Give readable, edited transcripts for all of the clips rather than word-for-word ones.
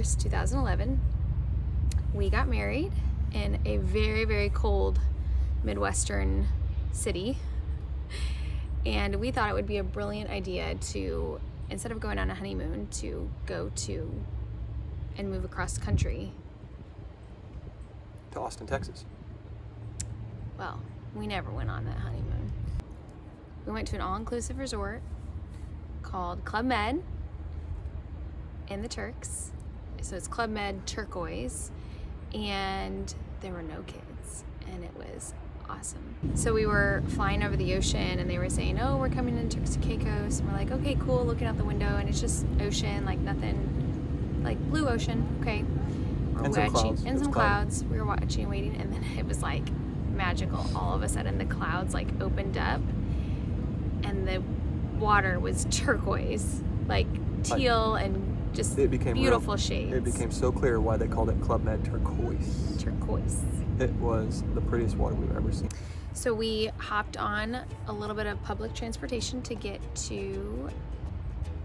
1st, 2011. We got married in a very, very cold Midwestern city. And we thought it would be a brilliant idea to, instead of going on a honeymoon, to go to and move across the country. To Austin, Texas. Well, we never went on that honeymoon. We went to an all-inclusive resort called Club Med in the Turks. So it's Club Med Turquoise, and there were no kids, and it was awesome. So we were flying over the ocean, and they were saying, oh, we're coming in Turks and CAICOS, and we're like, okay, cool, looking out the window, and it's just ocean, like nothing, like blue ocean, okay. And some clouds. And some clouds. We were watching and waiting, and then it was like magical. All of a sudden the clouds like opened up, and the water was turquoise, like teal, and just beautiful shades. It became so clear why they called it Club Med Turquoise. Turquoise. It was the prettiest water we've ever seen. So we hopped on a little bit of public transportation to get to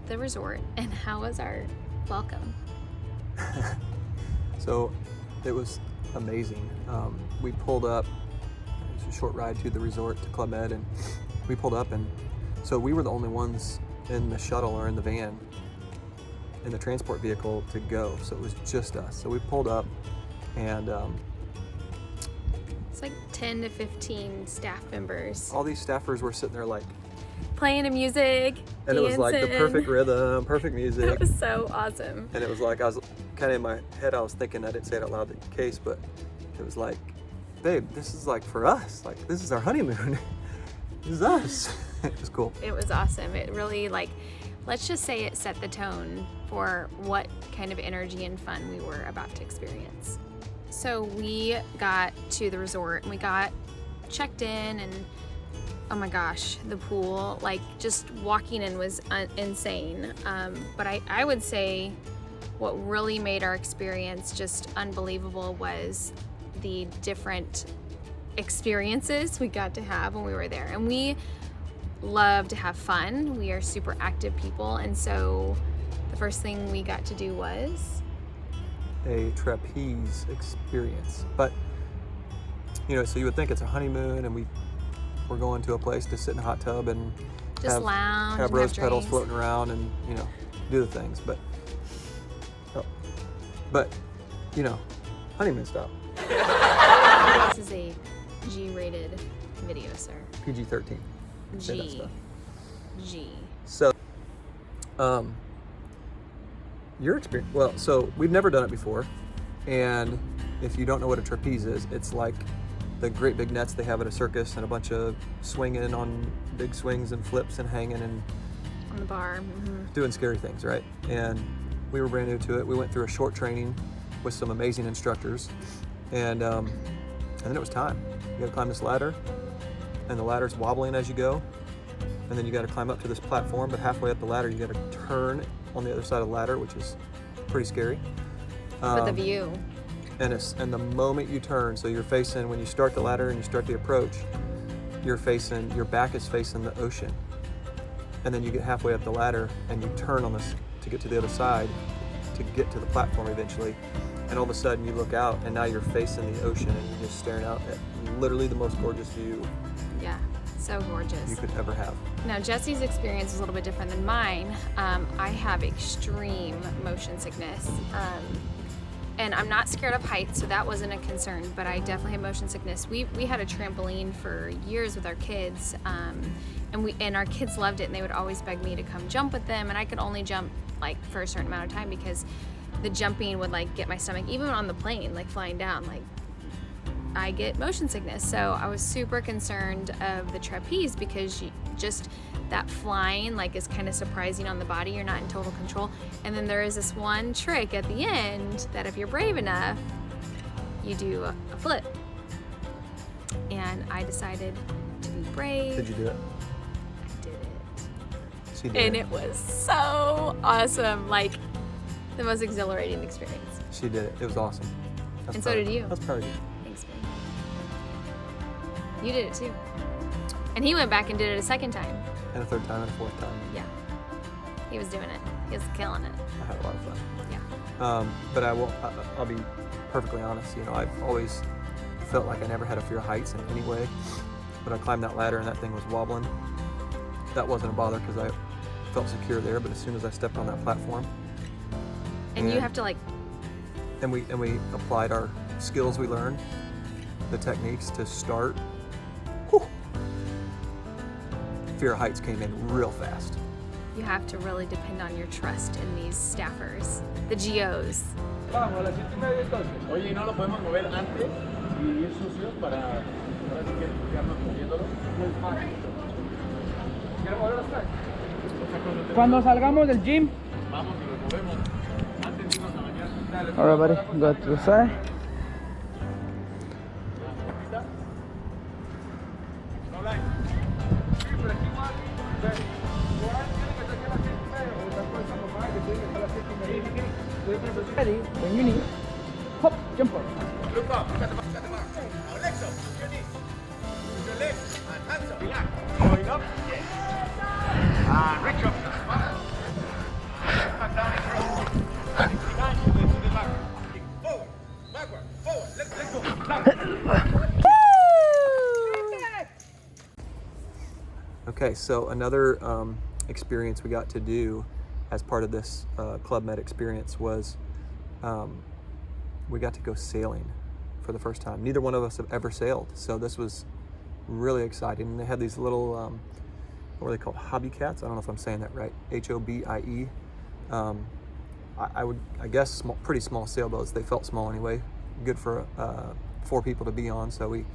the resort. And how was our welcome? So it was amazing. We pulled up, it was a short ride to the resort, to Club Med, and we pulled up, and so we were the only ones in the shuttle or in the van, in the transport vehicle to go. So it was just us. So we pulled up, and it's like 10 to 15 staff members. All these staffers were sitting there like playing the music, and dancing. It was like the perfect rhythm, perfect music. It was so awesome. And it was like, I was kind of in my head, I was thinking, I didn't say it out loud in case, but it was like, babe, this is like for us. Like, this is our honeymoon. This is us. It was cool. It was awesome. It really, like, let's just say it set the tone for what kind of energy and fun we were about to experience. So we got to the resort, and we got checked in, and oh my gosh, the pool, like just walking in was insane. But I would say what really made our experience just unbelievable was the different experiences we got to have when we were there. And we love to have fun. We are super active people. And so the first thing we got to do was a trapeze experience. But, you know, so you would think it's a honeymoon, and we're going to a place to sit in a hot tub and just lounge, have rose petals floating around, and, you know, do the things. But you know, honeymoon style. This is a G-rated video, sir. PG-13. G. So, your experience. Well, so we've never done it before, and if you don't know what a trapeze is, it's like the great big nets they have at a circus, and a bunch of swinging on big swings and flips and hanging and on the bar, doing scary things, right? And we were brand new to it. We went through a short training with some amazing instructors, and then it was time. You got to climb this ladder, and the ladder's wobbling as you go, and then you got to climb up to this platform. But halfway up the ladder, you got to turn on the other side of the ladder, which is pretty scary. With the view. And the moment you turn, so you're facing, when you start the ladder and you start the approach, your back is facing the ocean. And then you get halfway up the ladder and you turn on this to get to the other side, to get to the platform eventually. And all of a sudden you look out, and now you're facing the ocean, and you're just staring out at literally the most gorgeous view. Yeah, so gorgeous. You could ever have. Now, Jesse's experience is a little bit different than mine. I have extreme motion sickness. And I'm not scared of heights, so that wasn't a concern, but I definitely have motion sickness. We had a trampoline for years with our kids, and our kids loved it, and they would always beg me to come jump with them, and I could only jump like for a certain amount of time because the jumping would like get my stomach, even on the plane, like flying down, like I get motion sickness. So I was super concerned of the trapeze because just that flying like is kind of surprising on the body. You're not in total control. And then there is this one trick at the end that if you're brave enough, you do a flip. And I decided to be brave. Did you do it? I did it. She did. And it was so awesome. Like the most exhilarating experience. She did it. It was awesome. And so did you. I was proud of you. Thanks, man. You did it too. And he went back and did it a second time. And a third time and a fourth time. Yeah. He was doing it. He was killing it. I had a lot of fun. Yeah. But I'll be perfectly honest. You know, I've always felt like I never had a fear of heights in any way. But I climbed that ladder and that thing was wobbling. That wasn't a bother because I felt secure there. But as soon as I stepped on that platform, And you have to like, and we applied our skills we learned, the techniques to start. Whew, fear of heights came in real fast. you have to really depend on your trust in these staffers, the GOs. Vamos, a las 7:30 entonces. Oye, ¿y no lo podemos mover antes y ir sucios para ahora sí que quedarnos moviéndolo? ¿Quieres mover los tracks? Cuando salgamos del gym. Vamos y lo movemos. Antes de irnos a bañar. Dale. Alright, buddy. Go to the side. No line. Sí, pero aquí igual. Ready, when you need, hop, jump up. Look up, look at the mark. Now legs up, your knees. With your legs and hands up, relax. Going up, yes. And reach up. Back down and through. Behind you, then to the back. Forward, backward, forward, let's go. Back. Okay, so another experience we got to do as part of this Club Med experience was we got to go sailing for the first time. Neither one of us have ever sailed, so this was really exciting. And they had these little, what are they called, hobby cats? I don't know if I'm saying that right, H-O-B-I-E. I guess pretty small sailboats. They felt small anyway, good for 4 people to be on, so we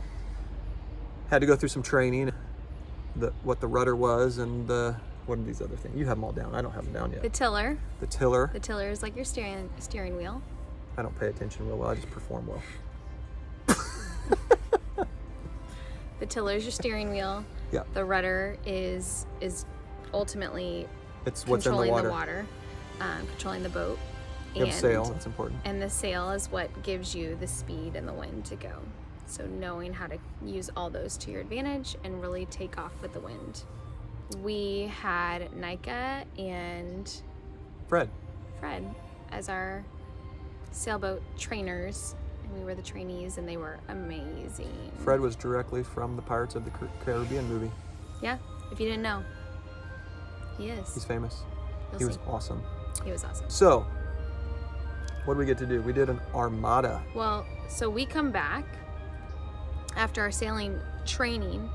had to go through some training. What the rudder was and what are these other things? You have them all down. I don't have them down yet. The tiller. The tiller. The tiller is like your steering wheel. I don't pay attention real well. I just perform well. The tiller is your steering wheel. Yeah. The rudder is ultimately It's what's in the controlling water. Controlling the boat. You have sail. That's important. And the sail is what gives you the speed and the wind to go. So knowing how to use all those to your advantage and really take off with the wind. We had Nika and Fred as our sailboat trainers, and we were the trainees, and they were amazing. Fred was directly from the Pirates of the Caribbean movie. Yeah, if you didn't know, he is. He's famous. You'll He was see. awesome. He was awesome. So, what did we get to do? We did an armada. Well, so we come back after our sailing training,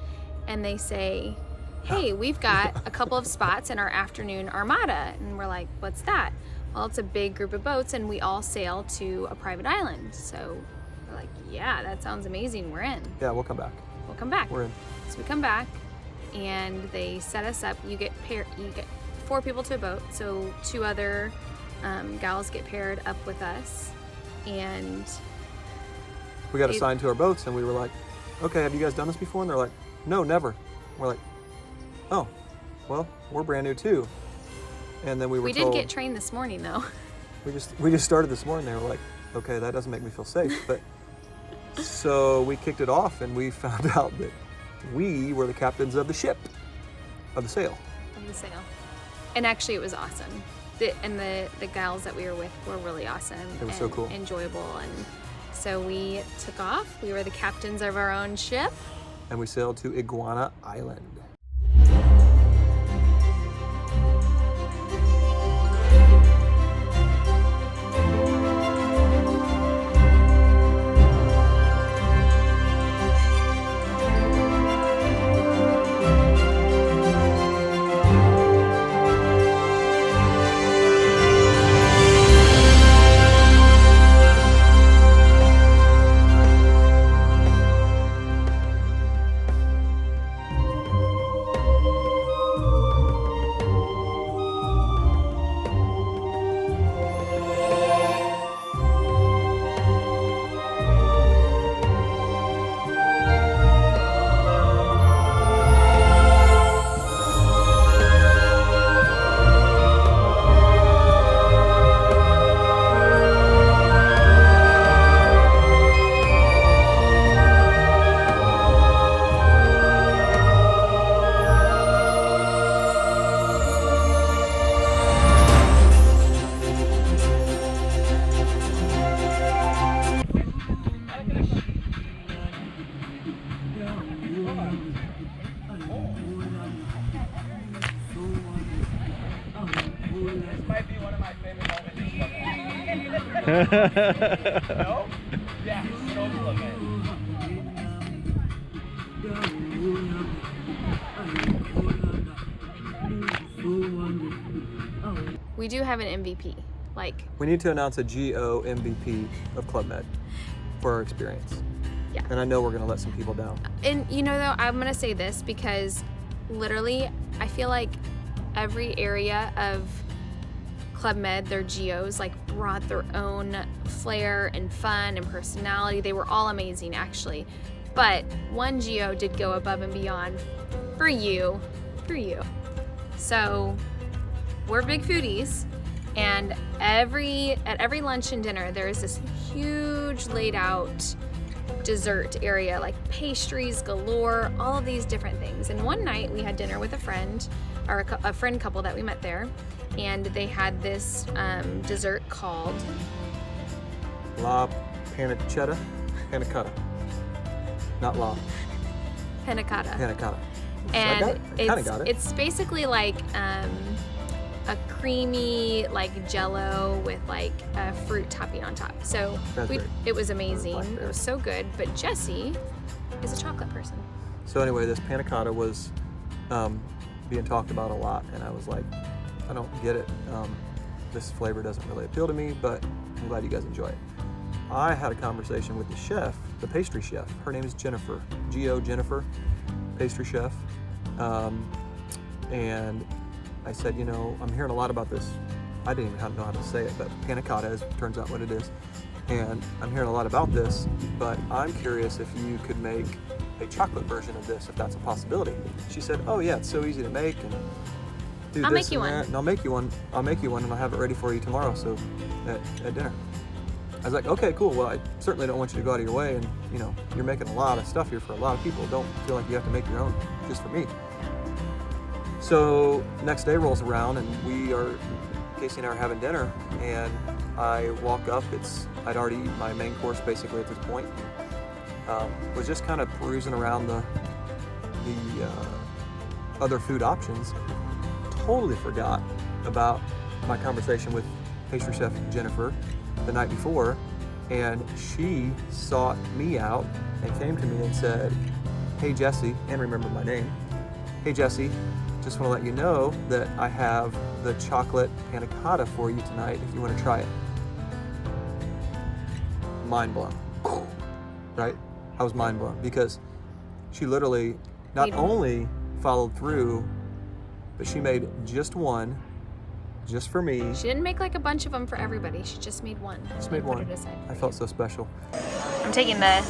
and they say, hey, we've got a couple of spots in our afternoon armada. And we're like, what's that? Well, it's a big group of boats, and we all sail to a private island. So we're like, yeah, that sounds amazing. We're in. Yeah, we'll come back. We'll come back. We're in. So we come back, and they set us up. You get 4 people to a boat. So 2 other gals get paired up with us, and We got assigned to our boats, and we were like, okay, have you guys done this before? And they're like, no, never. We're like, oh, well, we're brand new too. And then we were told, did get trained this morning though. we just started this morning. They were like, okay, that doesn't make me feel safe. But so we kicked it off, and we found out that we were the captains of the ship, of the sail. Of the sail. And actually it was awesome. The gals that we were with were really awesome. It was so cool. Enjoyable. And so we took off. We were the captains of our own ship. And we sailed to Iguana Island. my favorite moment is Club Med. No? Yeah, so Club Med. We do have an MVP. Like, We need to announce a GO MVP of Club Med for our experience. Yeah. And I know we're going to let some people down. and you know though, I'm gonna say this because literally, I feel like every area of Club Med, their GOs, like brought their own flair and fun and personality. They were all amazing, actually. But one GO did go above and beyond for you. So we're big foodies, and at every lunch and dinner, there is this huge laid out dessert area, like pastries galore, all of these different things. And one night we had dinner with a friend, or a friend couple that we met there, and they had this dessert called La Panicetta? Panicotta. Not La. panna cotta. Panicotta. And I kinda got it. it's basically like a creamy like jello with like a fruit topping on top. So Raspberry. it was amazing. Blackberry. It was so good. But Jesse is a chocolate person. So anyway, this panna cotta was being talked about a lot, and I was like, I don't get it. This flavor doesn't really appeal to me, but I'm glad you guys enjoy it. I had a conversation with the chef, the pastry chef. Her name is Jennifer, G.O. Jennifer, pastry chef. And I said, you know, I'm hearing a lot about this. I didn't even know how to say it, but panna cotta is, turns out what it is. And I'm hearing a lot about this, but I'm curious if you could make a chocolate version of this, if that's a possibility. She said, oh yeah, it's so easy to make, and do I'll this make you and one. that, and I'll make you one, and I'll have it ready for you tomorrow, so at dinner. I was like, okay, cool. Well, I certainly don't want you to go out of your way, and you know, you're making a lot of stuff here for a lot of people. Don't feel like you have to make your own just for me. So next day rolls around, and Casey and I are having dinner, and I walk up. I'd already eaten my main course basically at this point. Was just kind of perusing around the other food options. Totally forgot about my conversation with pastry chef Jennifer the night before, and she sought me out and came to me and said, hey Jesse, and remember my name, hey Jesse, just want to let you know that I have the chocolate panna cotta for you tonight if you want to try it. Mind blown, right? I was mind blown because she literally not only followed through, but she made just one, just for me. She didn't make like a bunch of them for everybody. She just made one. Just made one. Put it aside. I felt so special. I'm taking the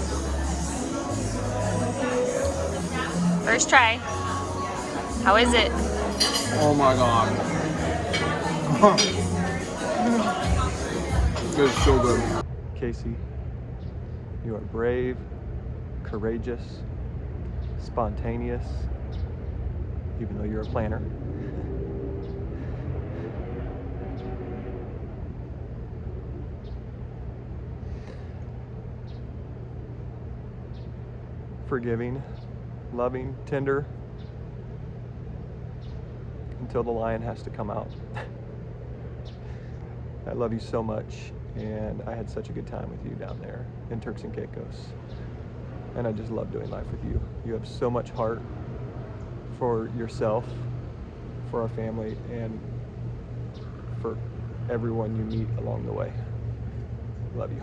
first try. How is it? Oh my god. It's so good. Casey, you are brave, courageous, spontaneous, even though you're a planner. Forgiving, loving, tender, until the lion has to come out. I love you so much, and I had such a good time with you down there in Turks and Caicos. And I just love doing life with you. You have so much heart for yourself, for our family, and for everyone you meet along the way. Love you.